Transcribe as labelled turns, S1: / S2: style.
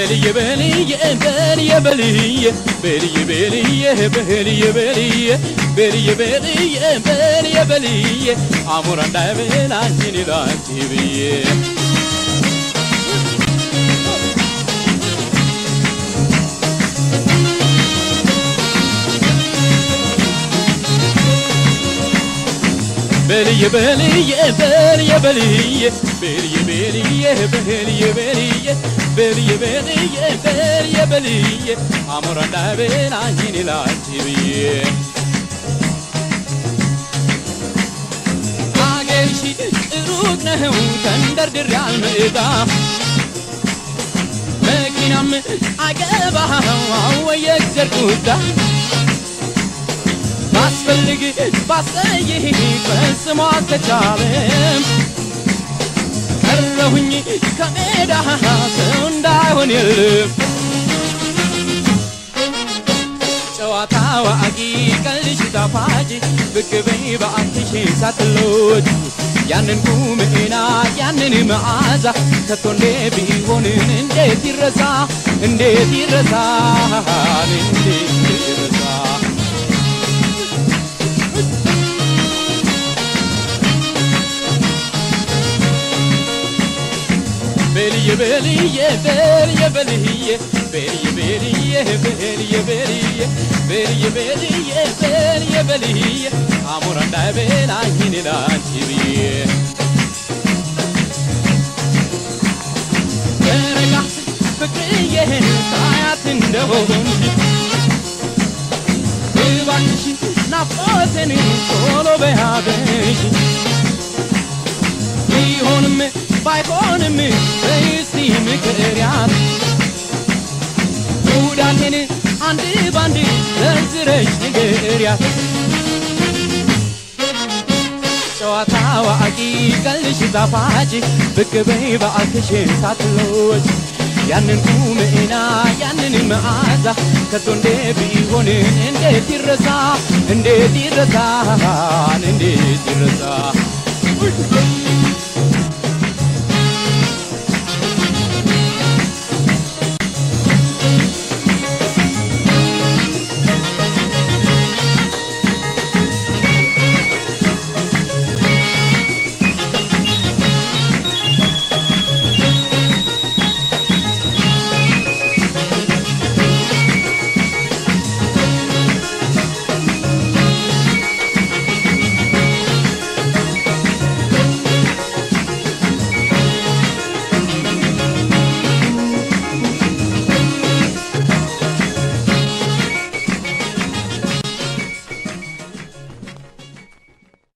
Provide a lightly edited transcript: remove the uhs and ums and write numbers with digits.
S1: بلي بلي بلي بلي بلي بلي بلي بلي بلي بلي بلي بلي عمران دايبين عجيني لانتي بيه بلي بلي بلي بلي بلي بلي بلي بلي بلي بلي بلي بلي عمران دايبين عجيني لانتي بيه عاقلشي روقنا هو تندردر عالمئدا مكينام عقبها ويكسر كودا باسفلقي باسيه بس ما تجالم كرهني كميدا سنداون يلم ጨዋታው አቂቀልሽ ታፋጂ ብክበይ ባንቺ ሳትሎት ያንን ቁምና ያንን መዓዛ ከቶ እንዴት ቢሆን እንዴት ይረሳ እንዴት ይረሳ እንዴት ይረሳ بلي بلي بلي بلي بلي بلي بلي بلي بلي بلي بلي بلي عمران دايبين عجيني لانتي بيه برقعت فكريه ساعات اندهونجي بباكشي نفوتني طولو بهابيشي يهونم بايخونم بيستي مكريات ودانين عندي باندي زرزرش نقريات ጨዋታው አቂቀልሽ ጣፋጭ ብክበይ ባክሽ ሳትሎች ያንን ቁምና ያንን መዓዛ ከቶ እንዴት ቢሆን እንዴት ይረሳ እንዴት ይረሳ እንዴት ይረሳ